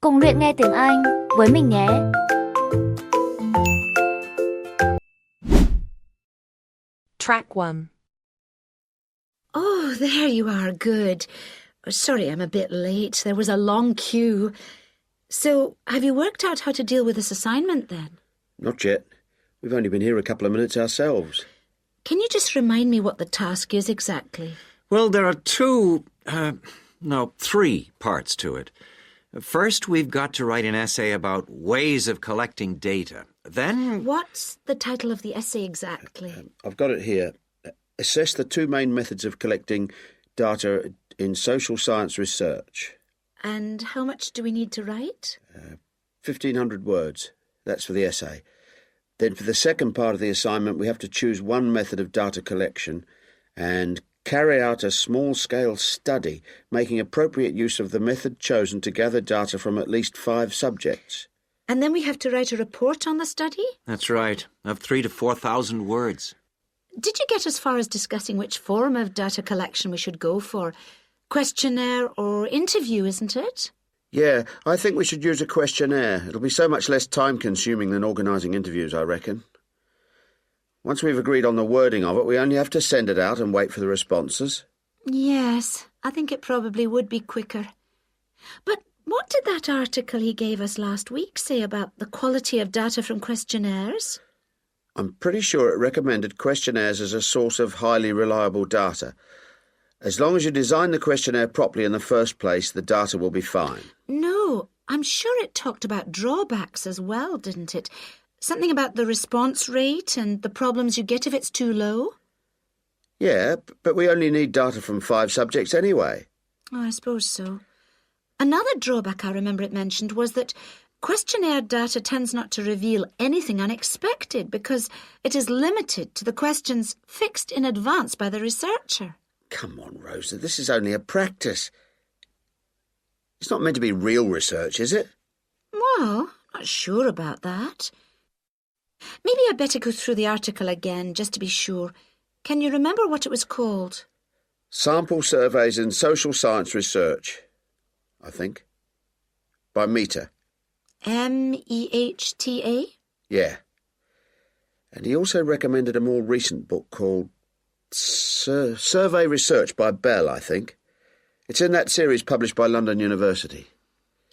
Cùng luyện nghe tiếng Anh với mình nhé. Track 1. Oh, there you are. Good. Sorry, I'm a bit late. There was a long queue. So, have you worked out how to deal with this assignment then? Not yet. We've only been here a couple of minutes ourselves. Can you just remind me what the task is exactly? Well, there are three parts to it. First, we've got to write an essay about ways of collecting data. Then... What's the title of the essay exactly? I've got it here. Assess the two main methods of collecting data in social science research. And how much do we need to write? 1,500 words. That's for the essay. Then for the second part of the assignment, we have to choose one method of data collection and carry out a small-scale study, making appropriate use of the method chosen to gather data from at least 5 subjects. And then we have to write a report on the study? That's right, of 3,000 to 4,000 words. Did you get as far as discussing which form of data collection we should go for? Questionnaire or interview, isn't it? Yeah, I think we should use a questionnaire. It'll be so much less time-consuming than organising interviews, I reckon. Once we've agreed on the wording of it, we only have to send it out and wait for the responses. Yes, I think it probably would be quicker. But what did that article he gave us last week say about the quality of data from questionnaires? I'm pretty sure it recommended questionnaires as a source of highly reliable data. As long as you design the questionnaire properly in the first place, the data will be fine. No, I'm sure it talked about drawbacks as well, didn't it? Something about the response rate and the problems you get if it's too low? Yeah, but we only need data from 5 subjects anyway. Oh, I suppose so. Another drawback I remember it mentioned was that questionnaire data tends not to reveal anything unexpected because it is limited to the questions fixed in advance by the researcher. Come on, Rosa, this is only a practice. It's not meant to be real research, is it? Well, not sure about that. Maybe I'd better go through the article again, just to be sure. Can you remember what it was called? Sample Surveys in Social Science Research, I think. By Mehta. Mehta? Yeah. And he also recommended a more recent book called Survey Research by Bell, I think. It's in that series published by London University.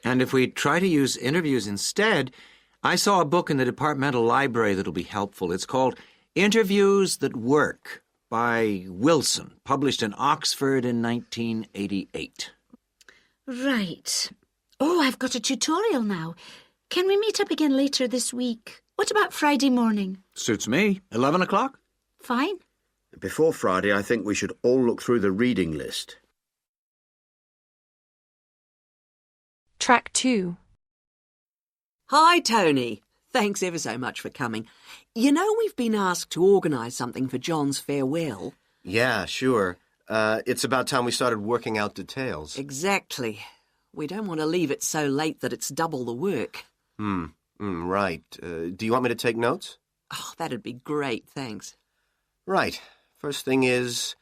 And if we try to use interviews instead, I saw a book in the departmental library that'll be helpful. It's called Interviews That Work by Wilson, published in Oxford in 1988. Right. Oh, I've got a tutorial now. Can we meet up again later this week? What about Friday morning? Suits me. 11 o'clock? Fine. Before Friday, I think we should all look through the reading list. Track 2. Hi, Tony. Thanks ever so much for coming. You know we've been asked to organise something for John's farewell. Yeah, sure. It's about time we started working out details. Exactly. We don't want to leave it so late that it's double the work. Right. Do you want me to take notes? Oh, that'd be great, thanks. Right. First thing is,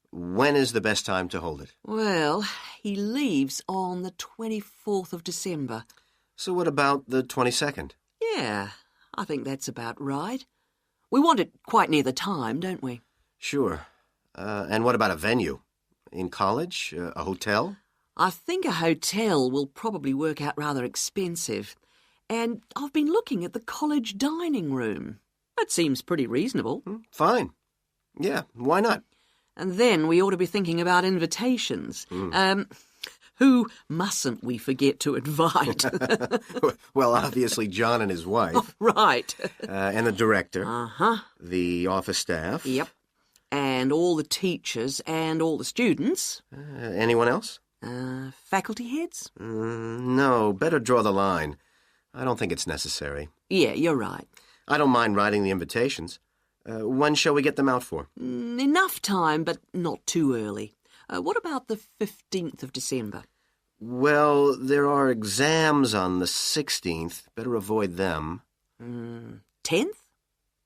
when is the best time to hold it? Well, he leaves on the 24th of December. So what about the 22nd? Yeah, I think that's about right. We want it quite near the time, don't we? Sure. And what about a venue? In college? A hotel? I think a hotel will probably work out rather expensive. And I've been looking at the college dining room. That seems pretty reasonable. Fine. Yeah, why not? And then we ought to be thinking about invitations. Who mustn't we forget to invite? Well, obviously John and his wife. Oh, right. And the director. Uh-huh. The office staff. Yep. And all the teachers and all the students. Anyone else? Faculty heads? No, better draw the line. I don't think it's necessary. Yeah, you're right. I don't mind writing the invitations. When shall we get them out for? Enough time, but not too early. What about the 15th of December? Well, there are exams on the 16th. Better avoid them. 10th?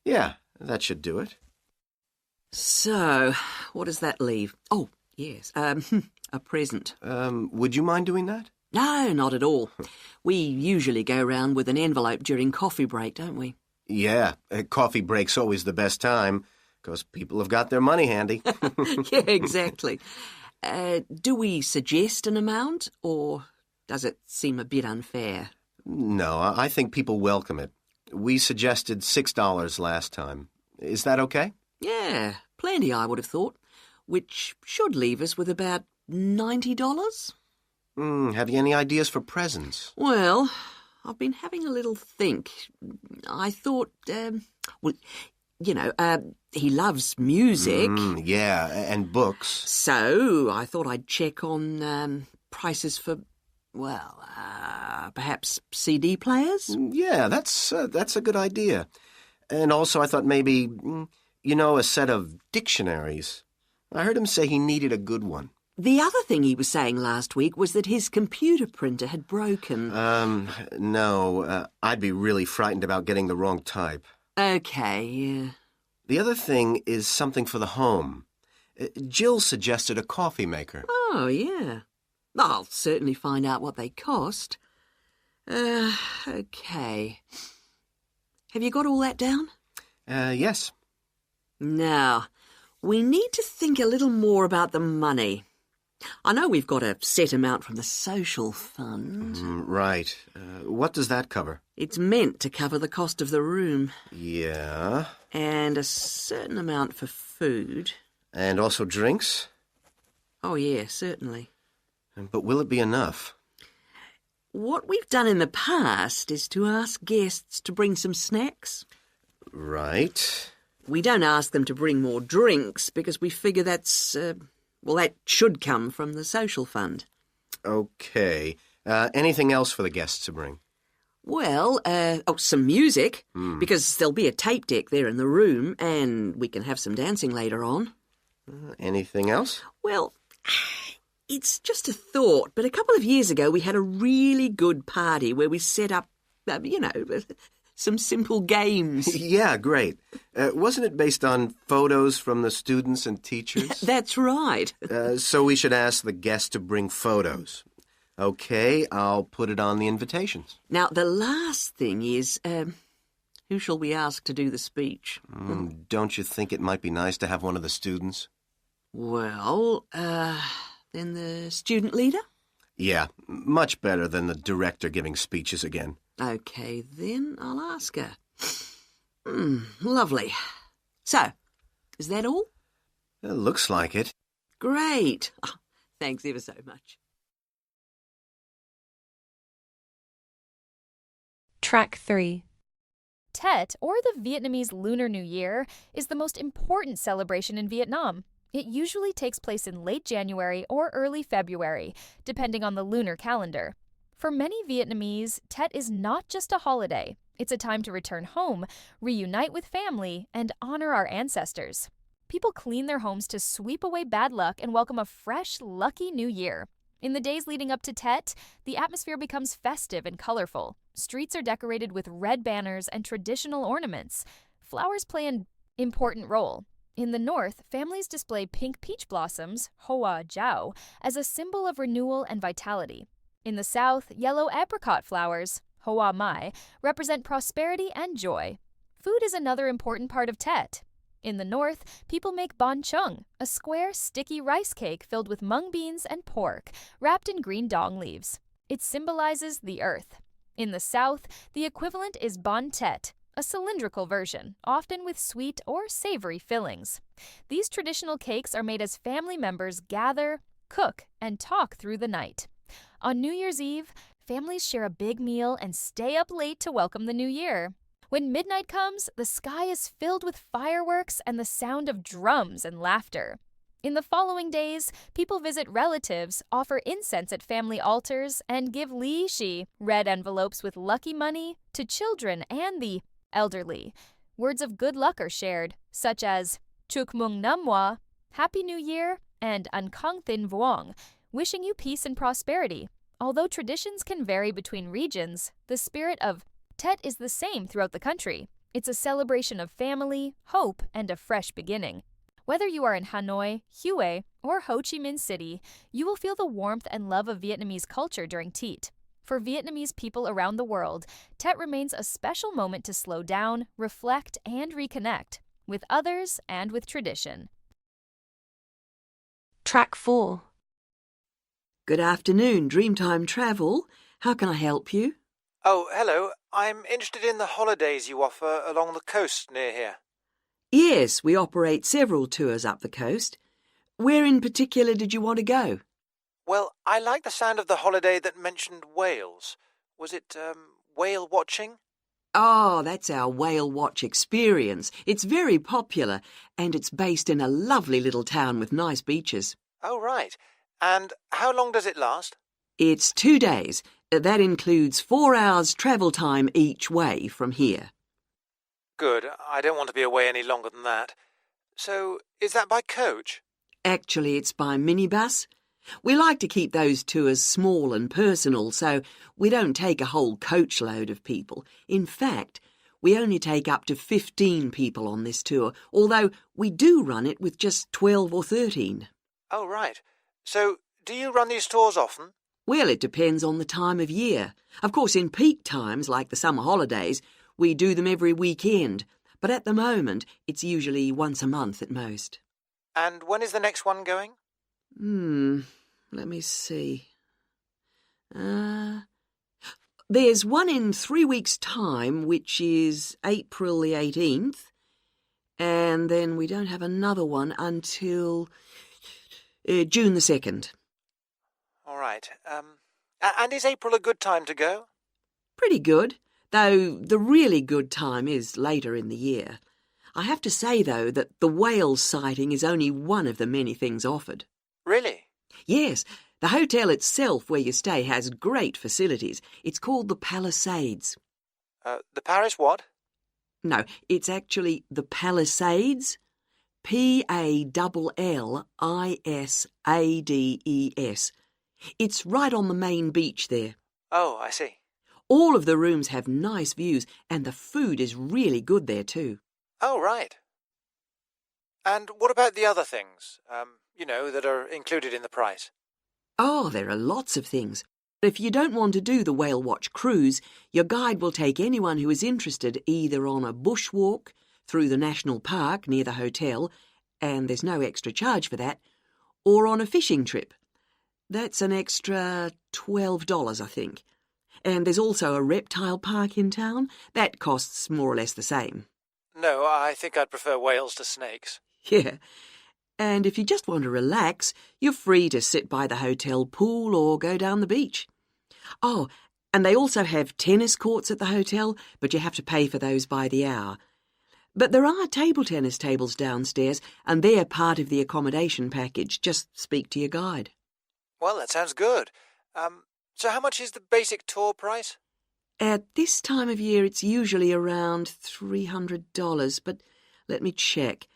Yeah, that should do it. So, what does that leave? Oh, yes, a present. Would you mind doing that? No, not at all. We usually go round with an envelope during coffee break, don't we? Yeah, coffee break's always the best time, because people have got their money handy. Yeah, exactly. Do we suggest an amount, or does it seem a bit unfair? No, I think people welcome it. We suggested $6 last time. Is that okay? Yeah, plenty, I would have thought, which should leave us with about $90. Have you any ideas for presents? Well, I've been having a little think. I thought, he loves music. Yeah, and books. So I thought I'd check on prices for, perhaps CD players? Yeah, that's a good idea. And also I thought maybe, a set of dictionaries. I heard him say he needed a good one. The other thing he was saying last week was that his computer printer had broken. No, I'd be really frightened about getting the wrong type. Okay, yeah. The other thing is something for the home. Jill suggested a coffee maker. Oh, yeah. I'll certainly find out what they cost. Okay. Have you got all that down? Yes. Now, we need to think a little more about the money. I know we've got a set amount from the social fund. Right. What does that cover? It's meant to cover the cost of the room. Yeah. And a certain amount for food. And also drinks? Oh, yeah, certainly. But will it be enough? What we've done in the past is to ask guests to bring some snacks. Right. We don't ask them to bring more drinks because we figure that should come from the social fund. Okay. Anything else for the guests to bring? Well, some music, because there'll be a tape deck there in the room, and we can have some dancing later on. Anything else? Well, it's just a thought, but a couple of years ago we had a really good party where we set up, some simple games. Yeah, great. Wasn't it based on photos from the students and teachers? That's right. So we should ask the guests to bring photos. Okay, I'll put it on the invitations. Now, the last thing is, who shall we ask to do the speech? Don't you think it might be nice to have one of the students? Well, then the student leader? Yeah, much better than the director giving speeches again. Okay, then I'll ask her. Lovely. So, is that all? It looks like it. Great. Oh, thanks ever so much. Track 3. Tet, or the Vietnamese Lunar New Year, is the most important celebration in Vietnam. It usually takes place in late January or early February, depending on the lunar calendar. For many Vietnamese, Tet is not just a holiday. It's a time to return home, reunite with family, and honor our ancestors. People clean their homes to sweep away bad luck and welcome a fresh, lucky new year. In the days leading up to Tet, the atmosphere becomes festive and colorful. Streets are decorated with red banners and traditional ornaments. Flowers play an important role. In the north, families display pink peach blossoms, hoa jiao, as a symbol of renewal and vitality. In the south, yellow apricot flowers, hoa mai, represent prosperity and joy. Food is another important part of Tet. In the north, people make bánh chung, a square, sticky rice cake filled with mung beans and pork, wrapped in green dong leaves. It symbolizes the earth. In the south, the equivalent is bánh tét, a cylindrical version, often with sweet or savory fillings. These traditional cakes are made as family members gather, cook, and talk through the night. On New Year's Eve, families share a big meal and stay up late to welcome the new year. When midnight comes, the sky is filled with fireworks and the sound of drums and laughter. In the following days, people visit relatives, offer incense at family altars, and give li shi, red envelopes with lucky money, to children and the elderly. Words of good luck are shared, such as Chuk Mung Nam Moa, Happy New Year, and An Khang Thin Vuong, wishing you peace and prosperity. Although traditions can vary between regions, the spirit of Tet is the same throughout the country. It's a celebration of family, hope, and a fresh beginning. Whether you are in Hanoi, Hue, or Ho Chi Minh City, you will feel the warmth and love of Vietnamese culture during Tet. For Vietnamese people around the world, Tet remains a special moment to slow down, reflect, and reconnect with others and with tradition. Track 4. Good afternoon, Dreamtime Travel. How can I help you? Oh, hello. I'm interested in the holidays you offer along the coast near here. Yes, we operate several tours up the coast. Where in particular did you want to go? Well, I like the sound of the holiday that mentioned whales. Was it, whale watching? Oh, that's our Whale Watch experience. It's very popular, and it's based in a lovely little town with nice beaches. Oh, right. And how long does it last? It's 2 days. That includes 4 hours travel time each way from here. Good. I don't want to be away any longer than that. So, is that by coach? Actually, it's by minibus. We like to keep those tours small and personal, so we don't take a whole coachload of people. In fact, we only take up to 15 people on this tour, although we do run it with just 12 or 13. Oh, right. So, do you run these tours often? Well, it depends on the time of year. Of course, in peak times, like the summer holidays, we do them every weekend, but at the moment, it's usually once a month at most. And when is the next one going? Let me see. There's one in 3 weeks' time, which is April the 18th, and then we don't have another one until June the 2nd. All right. And is April a good time to go? Pretty good, though the really good time is later in the year. I have to say, though, that the whale sighting is only one of the many things offered. Really? Yes, the hotel itself where you stay has great facilities. It's called the Palisades. The Paris what? No, it's actually the Palisades. Palllisades. It's right on the main beach there. Oh, I see. All of the rooms have nice views, and the food is really good there too. Oh, right. And what about the other things, that are included in the price? Oh, there are lots of things. If you don't want to do the Whale Watch cruise, your guide will take anyone who is interested either on a bushwalk through the national park near the hotel, and there's no extra charge for that, or on a fishing trip. That's an extra $12, I think. And there's also a reptile park in town. That costs more or less the same. No, I think I'd prefer whales to snakes. Yeah. And if you just want to relax, you're free to sit by the hotel pool or go down the beach. Oh, and they also have tennis courts at the hotel, but you have to pay for those by the hour. But there are table tennis tables downstairs, and they're part of the accommodation package. Just speak to your guide. Well, that sounds good. So how much is the basic tour price? At this time of year, it's usually around $300, but let me check.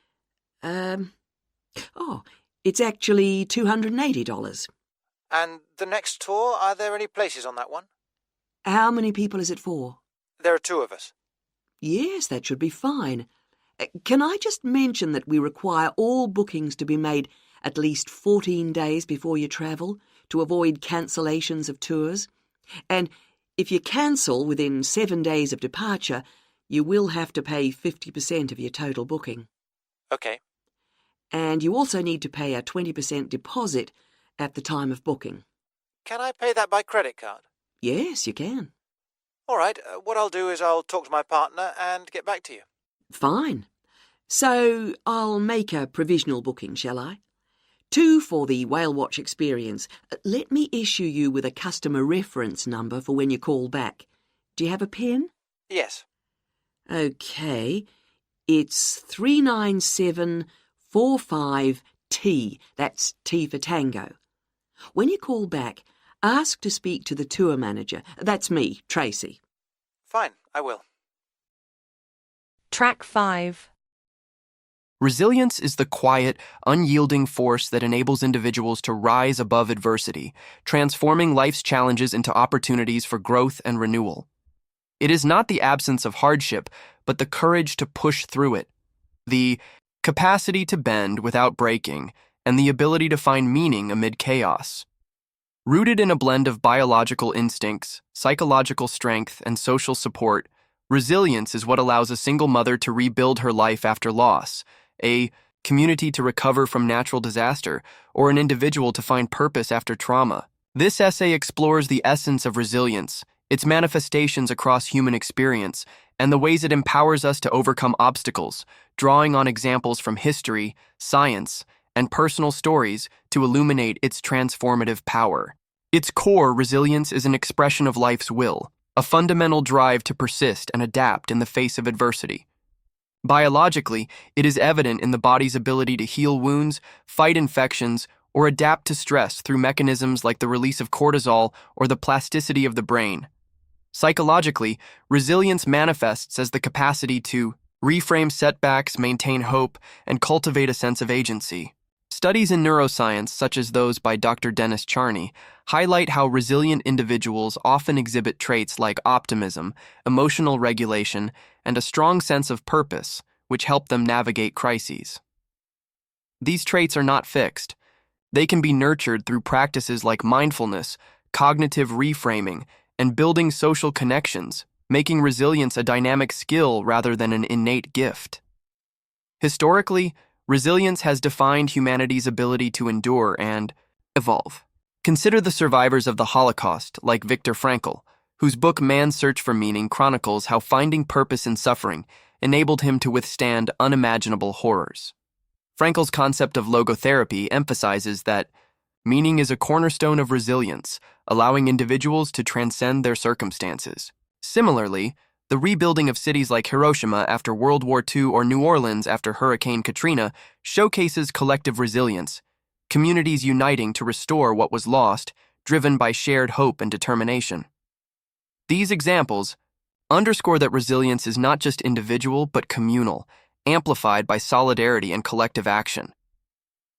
It's actually $280. And the next tour, are there any places on that one? How many people is it for? There are 2 of us. Yes, that should be fine. Can I just mention that we require all bookings to be made at least 14 days before you travel to avoid cancellations of tours? And if you cancel within 7 days of departure, you will have to pay 50% of your total booking. Okay. And you also need to pay a 20% deposit at the time of booking. Can I pay that by credit card? Yes, you can. All right. What I'll do is I'll talk to my partner and get back to you. Fine. So I'll make a provisional booking, shall I? 2 for the Whale Watch experience. Let me issue you with a customer reference number for when you call back. Do you have a pen? Yes. OK. It's 39745T. That's T for Tango. When you call back, ask to speak to the tour manager. That's me, Tracy. Fine, I will. Track 5. Resilience is the quiet, unyielding force that enables individuals to rise above adversity, transforming life's challenges into opportunities for growth and renewal. It is not the absence of hardship, but the courage to push through it. The capacity to bend without breaking, and the ability to find meaning amid chaos. Rooted in a blend of biological instincts, psychological strength, and social support, resilience is what allows a single mother to rebuild her life after loss, a community to recover from natural disaster, or an individual to find purpose after trauma. This essay explores the essence of resilience, its manifestations across human experience, and the ways it empowers us to overcome obstacles, drawing on examples from history, science, and personal stories to illuminate its transformative power. Its core, resilience, is an expression of life's will, a fundamental drive to persist and adapt in the face of adversity. Biologically, it is evident in the body's ability to heal wounds, fight infections, or adapt to stress through mechanisms like the release of cortisol or the plasticity of the brain. Psychologically, resilience manifests as the capacity to reframe setbacks, maintain hope, and cultivate a sense of agency. Studies in neuroscience, such as those by Dr. Dennis Charney, highlight how resilient individuals often exhibit traits like optimism, emotional regulation, and a strong sense of purpose, which help them navigate crises. These traits are not fixed. They can be nurtured through practices like mindfulness, cognitive reframing, and building social connections, making resilience a dynamic skill rather than an innate gift. Historically, resilience has defined humanity's ability to endure and evolve. Consider the survivors of the Holocaust, like Viktor Frankl, whose book Man's Search for Meaning chronicles how finding purpose in suffering enabled him to withstand unimaginable horrors. Frankl's concept of logotherapy emphasizes that meaning is a cornerstone of resilience, allowing individuals to transcend their circumstances. Similarly, the rebuilding of cities like Hiroshima after World War II or New Orleans after Hurricane Katrina showcases collective resilience, communities uniting to restore what was lost, driven by shared hope and determination. These examples underscore that resilience is not just individual but communal, amplified by solidarity and collective action.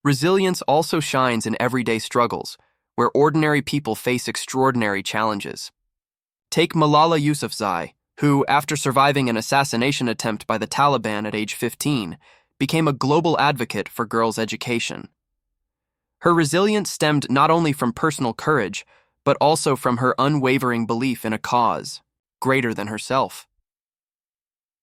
Resilience also shines in everyday struggles, where ordinary people face extraordinary challenges. Take Malala Yousafzai, who, after surviving an assassination attempt by the Taliban at age 15, became a global advocate for girls' education. Her resilience stemmed not only from personal courage, but also from her unwavering belief in a cause greater than herself.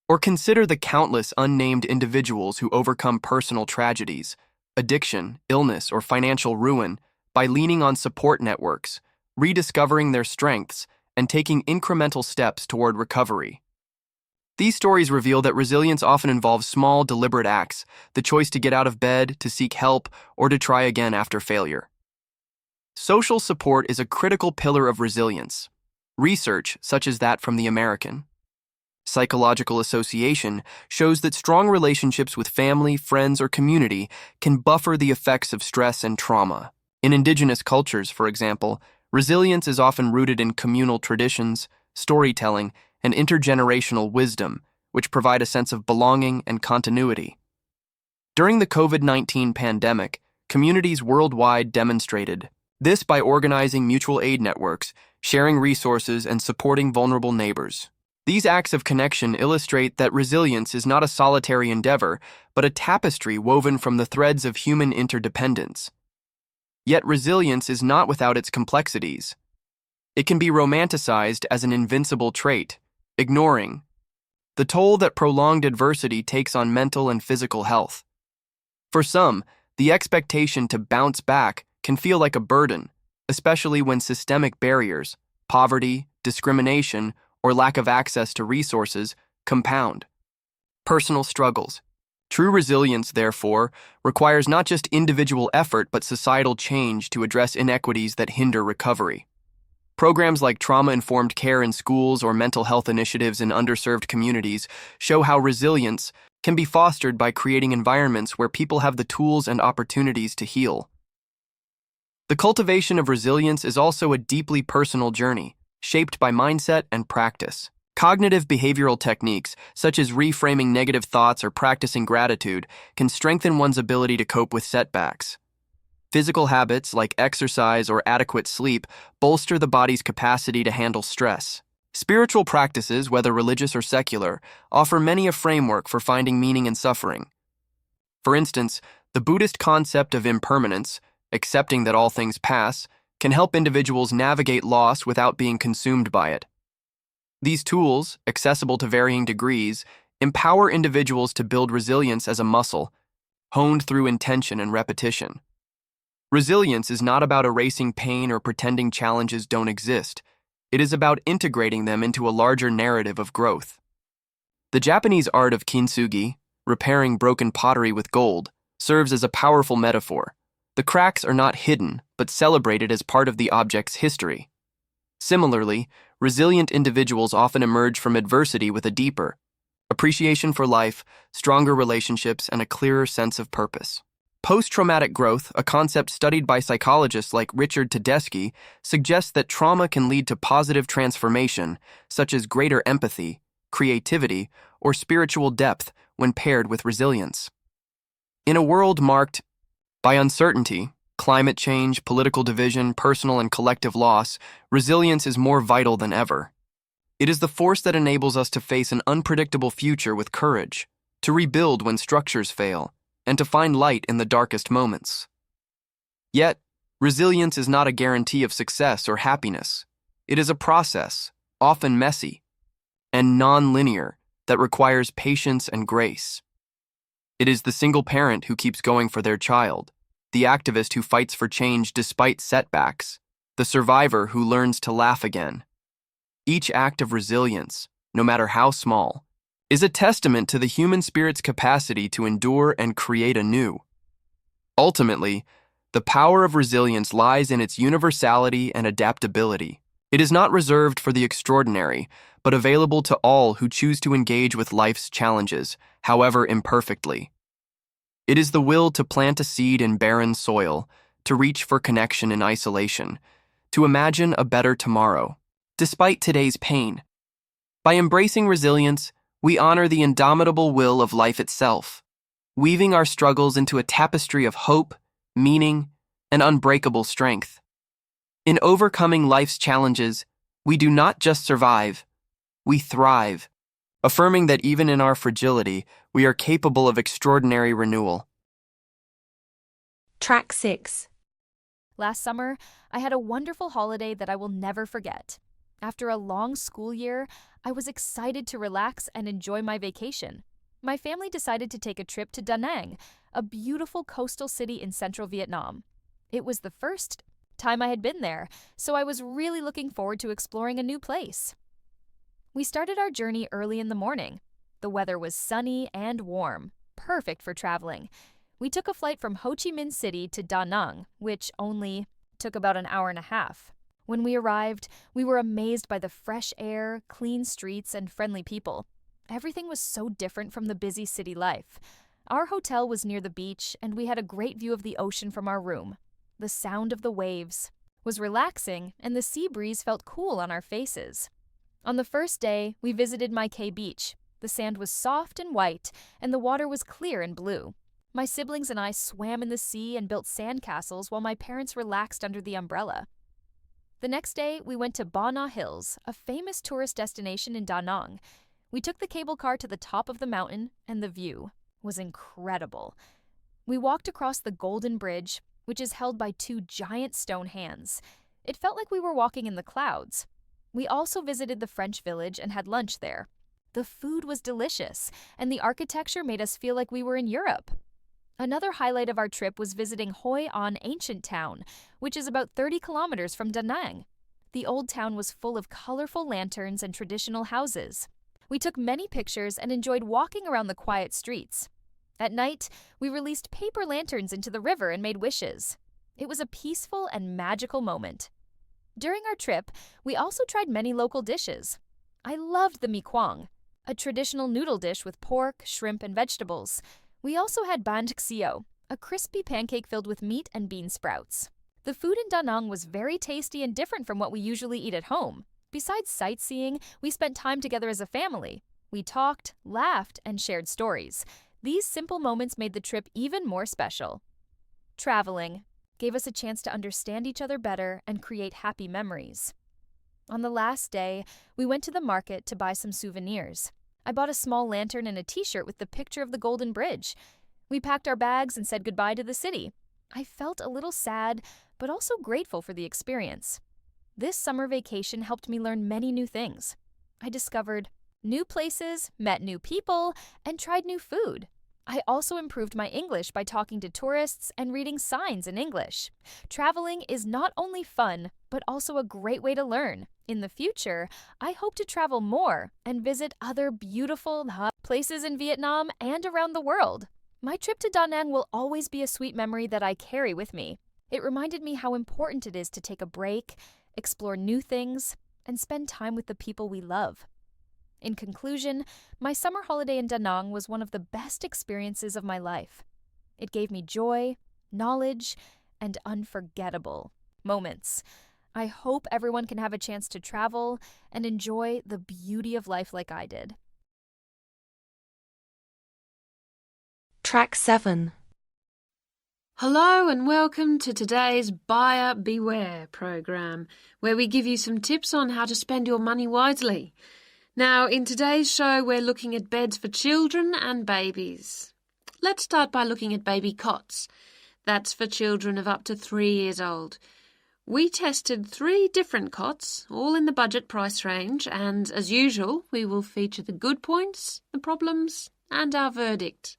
Or consider the countless unnamed individuals who overcome personal tragedies, addiction, illness, or financial ruin by leaning on support networks, rediscovering their strengths, and taking incremental steps toward recovery. These stories reveal that resilience often involves small, deliberate acts, the choice to get out of bed, to seek help, or to try again after failure. Social support is a critical pillar of resilience. Research, such as that from the American Psychological Association, shows that strong relationships with family, friends, or community can buffer the effects of stress and trauma. In indigenous cultures, for example, resilience is often rooted in communal traditions, storytelling, and intergenerational wisdom, which provide a sense of belonging and continuity. During the COVID-19 pandemic, communities worldwide demonstrated this by organizing mutual aid networks, sharing resources, and supporting vulnerable neighbors. These acts of connection illustrate that resilience is not a solitary endeavor, but a tapestry woven from the threads of human interdependence. Yet resilience is not without its complexities. It can be romanticized as an invincible trait, ignoring the toll that prolonged adversity takes on mental and physical health. For some, the expectation to bounce back can feel like a burden, especially when systemic barriers, poverty, discrimination, or lack of access to resources compound. Personal struggles. True resilience, therefore, requires not just individual effort but societal change to address inequities that hinder recovery. Programs like trauma-informed care in schools or mental health initiatives in underserved communities show how resilience can be fostered by creating environments where people have the tools and opportunities to heal. The cultivation of resilience is also a deeply personal journey, shaped by mindset and practice. Cognitive behavioral techniques, such as reframing negative thoughts or practicing gratitude, can strengthen one's ability to cope with setbacks. Physical habits like exercise or adequate sleep bolster the body's capacity to handle stress. Spiritual practices, whether religious or secular, offer many a framework for finding meaning in suffering. For instance, the Buddhist concept of impermanence, accepting that all things pass, can help individuals navigate loss without being consumed by it. These tools, accessible to varying degrees, empower individuals to build resilience as a muscle, honed through intention and repetition. Resilience is not about erasing pain or pretending challenges don't exist. It is about integrating them into a larger narrative of growth. The Japanese art of kintsugi, repairing broken pottery with gold, serves as a powerful metaphor. The cracks are not hidden, but celebrated as part of the object's history. Similarly, resilient individuals often emerge from adversity with a deeper appreciation for life, stronger relationships, and a clearer sense of purpose. Post-traumatic growth, a concept studied by psychologists like Richard Tedeschi, suggests that trauma can lead to positive transformation, such as greater empathy, creativity, or spiritual depth when paired with resilience. In a world marked by uncertainty, climate change, political division, personal and collective loss, resilience is more vital than ever. It is the force that enables us to face an unpredictable future with courage, to rebuild when structures fail, and to find light in the darkest moments. Yet, resilience is not a guarantee of success or happiness. It is a process, often messy, and non-linear, that requires patience and grace. It is the single parent who keeps going for their child, the activist who fights for change despite setbacks, the survivor who learns to laugh again. Each act of resilience, no matter how small, is a testament to the human spirit's capacity to endure and create anew. Ultimately, the power of resilience lies in its universality and adaptability. It is not reserved for the extraordinary, but available to all who choose to engage with life's challenges, however imperfectly. It is the will to plant a seed in barren soil, to reach for connection in isolation, to imagine a better tomorrow, despite today's pain. By embracing resilience, we honor the indomitable will of life itself, weaving our struggles into a tapestry of hope, meaning, and unbreakable strength. In overcoming life's challenges, we do not just survive, we thrive, affirming that even in our fragility, we are capable of extraordinary renewal. Track 6. Last summer, I had a wonderful holiday that I will never forget. After a long school year, I was excited to relax and enjoy my vacation. My family decided to take a trip to Da Nang, a beautiful coastal city in central Vietnam. It was the first time I had been there, so I was really looking forward to exploring a new place. We started our journey early in the morning. The weather was sunny and warm, perfect for traveling. We took a flight from Ho Chi Minh City to Da Nang, which only took about an hour and a half. When we arrived, we were amazed by the fresh air, clean streets, and friendly people. Everything was so different from the busy city life. Our hotel was near the beach, and we had a great view of the ocean from our room. The sound of the waves was relaxing, and the sea breeze felt cool on our faces. On the first day, we visited Mai Kay Beach. The sand was soft and white, and the water was clear and blue. My siblings and I swam in the sea and built sandcastles while my parents relaxed under the umbrella. The next day, we went to Ba Na Hills, a famous tourist destination in Da Nang. We took the cable car to the top of the mountain, and the view was incredible. We walked across the Golden Bridge, which is held by two giant stone hands. It felt like we were walking in the clouds. We also visited the French village and had lunch there. The food was delicious, and the architecture made us feel like we were in Europe. Another highlight of our trip was visiting Hoi An Ancient Town, which is about 30 kilometers from Da Nang. The old town was full of colorful lanterns and traditional houses. We took many pictures and enjoyed walking around the quiet streets. At night, we released paper lanterns into the river and made wishes. It was a peaceful and magical moment. During our trip, we also tried many local dishes. I loved the mi quang, a traditional noodle dish with pork, shrimp, and vegetables. We also had banh xio, a crispy pancake filled with meat and bean sprouts. The food in Da Nang was very tasty and different from what we usually eat at home. Besides sightseeing, we spent time together as a family. We talked, laughed, and shared stories. These simple moments made the trip even more special. Traveling gave us a chance to understand each other better and create happy memories. On the last day, we went to the market to buy some souvenirs. I bought a small lantern and a t-shirt with the picture of the Golden Bridge. We packed our bags and said goodbye to the city. I felt a little sad, but also grateful for the experience. This summer vacation helped me learn many new things. I discovered new places, met new people, and tried new food. I also improved my English by talking to tourists and reading signs in English. Traveling is not only fun, but also a great way to learn. In the future, I hope to travel more and visit other beautiful places in Vietnam and around the world. My trip to Da Nang will always be a sweet memory that I carry with me. It reminded me how important it is to take a break, explore new things, and spend time with the people we love. In conclusion, my summer holiday in Da Nang was one of the best experiences of my life. It gave me joy, knowledge, and unforgettable moments. I hope everyone can have a chance to travel and enjoy the beauty of life like I did. Track 7. Hello and welcome to today's Buyer Beware program, where we give you some tips on how to spend your money wisely. Now, in today's show, we're looking at beds for children and babies. Let's start by looking at baby cots. That's for children of up to 3 years old. We tested 3 different cots, all in the budget price range, and as usual, we will feature the good points, the problems, and our verdict.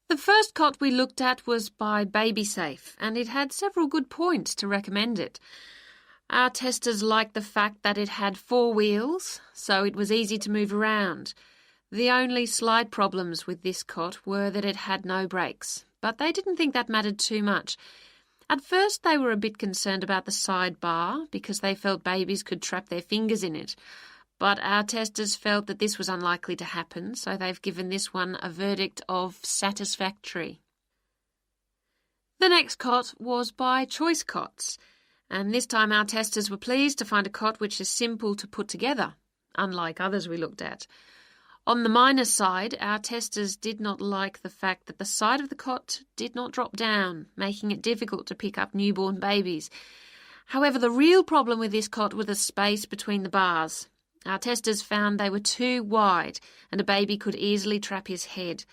The first cot we looked at was by BabySafe, and it had several good points to recommend it. Our testers liked the fact that it had 4 wheels, so it was easy to move around. The only slight problems with this cot were that it had no brakes, but they didn't think that mattered too much. At first they were a bit concerned about the sidebar because they felt babies could trap their fingers in it. But our testers felt that this was unlikely to happen, so they've given this one a verdict of satisfactory. The next cot was by Choice Cots, and this time our testers were pleased to find a cot which is simple to put together, unlike others we looked at. On the minus side, our testers did not like the fact that the side of the cot did not drop down, making it difficult to pick up newborn babies. However, the real problem with this cot was the space between the bars. Our testers found they were too wide and a baby could easily trap his head.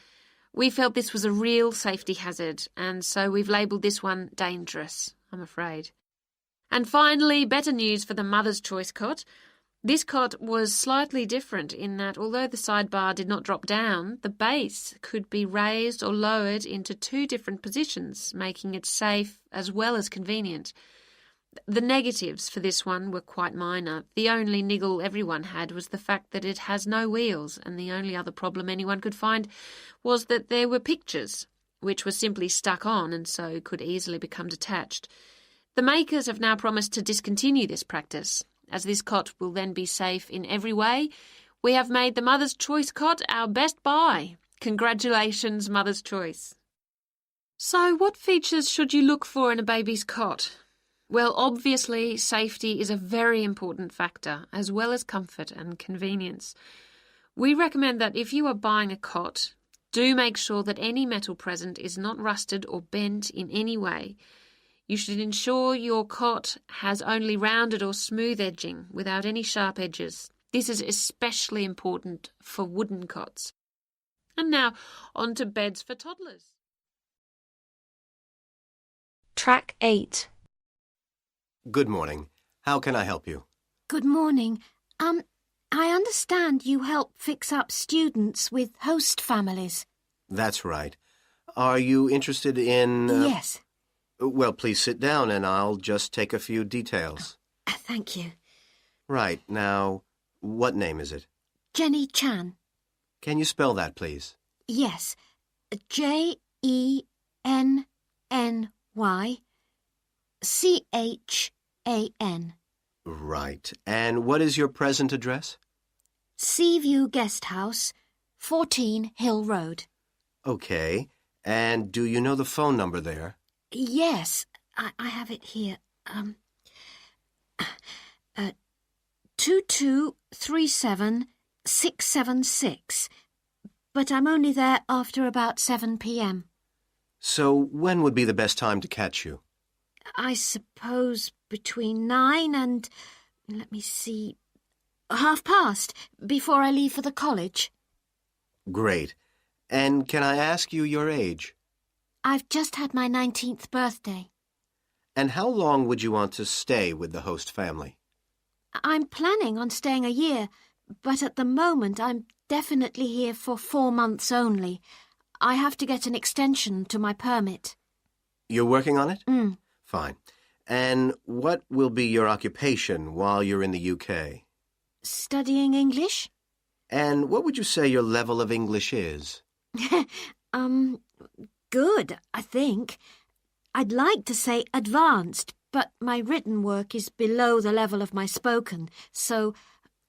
We felt this was a real safety hazard, and so we've labelled this one dangerous, I'm afraid. And finally, better news for the Mother's Choice cot. This cot was slightly different in that although the sidebar did not drop down, the base could be raised or lowered into 2 different positions, making it safe as well as convenient. The negatives for this one were quite minor. The only niggle everyone had was the fact that it has no wheels, and the only other problem anyone could find was that there were pictures, which were simply stuck on and so could easily become detached. The makers have now promised to discontinue this practice. As this cot will then be safe in every way, we have made the Mother's Choice cot our best buy. Congratulations, Mother's Choice. So what features should you look for in a baby's cot? Well, obviously, safety is a very important factor, as well as comfort and convenience. We recommend that if you are buying a cot, do make sure that any metal present is not rusted or bent in any way. You should ensure your cot has only rounded or smooth edging without any sharp edges. This is especially important for wooden cots. And now, on to beds for toddlers. Track 8. Good morning. How can I help you? Good morning. I understand you help fix up students with host families. That's right. Are you interested in... Yes. Well, please sit down and I'll just take a few details. Thank you. Right. Now, what name is it? Jenny Chan. Can you spell that, please? Yes. JENNY CHAN. Right. And what is your present address? Seaview Guest House, 14 Hill Road. Okay. And do you know the phone number there? Yes, I have it here. 2237676. But I'm only there after about 7 p.m. So when would be the best time to catch you? I suppose between 9 and, 1:30, before I leave for the college. Great. And can I ask you your age? I've just had my 19th birthday. And how long would you want to stay with the host family? I'm planning on staying a year, but at the moment I'm definitely here for 4 months only. I have to get an extension to my permit. You're working on it? Mm. Fine. And what will be your occupation while you're in the UK? Studying English? And what would you say your level of English is? Good, I think. I'd like to say advanced, but my written work is below the level of my spoken, so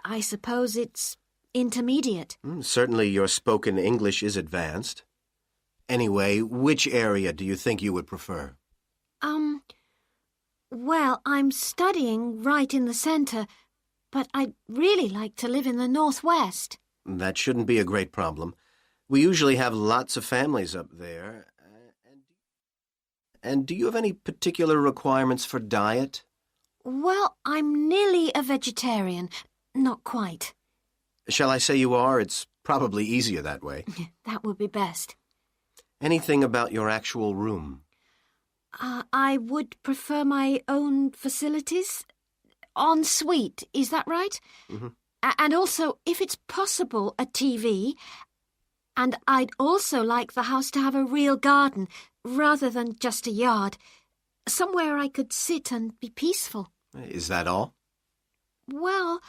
I suppose it's intermediate. Certainly your spoken English is advanced. Anyway, which area do you think you would prefer? Well, I'm studying right in the centre, but I'd really like to live in the northwest. That shouldn't be a great problem. We usually have lots of families up there. And do you have any particular requirements for diet? Well, I'm nearly a vegetarian. Not quite. Shall I say you are? It's probably easier that way. That would be best. Anything about your actual room? I would prefer my own facilities. En suite, is that right? Mm-hmm. And also, if it's possible, a TV. And I'd also like the house to have a real garden, rather than just a yard. Somewhere I could sit and be peaceful. Is that all? Well,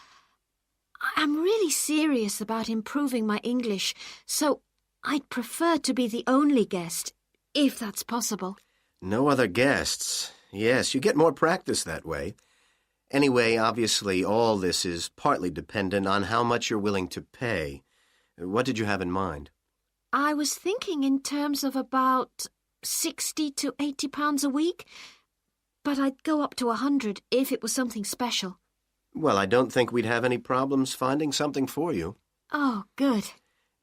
I'm really serious about improving my English, so I'd prefer to be the only guest, if that's possible. No other guests. Yes, you get more practice that way. Anyway, obviously, all this is partly dependent on how much you're willing to pay. What did you have in mind? I was thinking in terms of about £60 to £80 a week, but I'd go up to 100 if it was something special. Well, I don't think we'd have any problems finding something for you. Oh, good.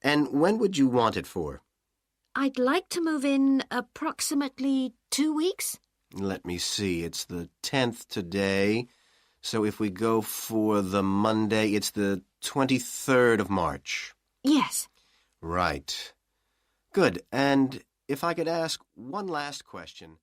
And when would you want it for? I'd like to move in approximately 2 weeks. Let me see. It's the 10th today. So if we go for the Monday, it's the 23rd of March. Yes. Right. Good. And if I could ask one last question.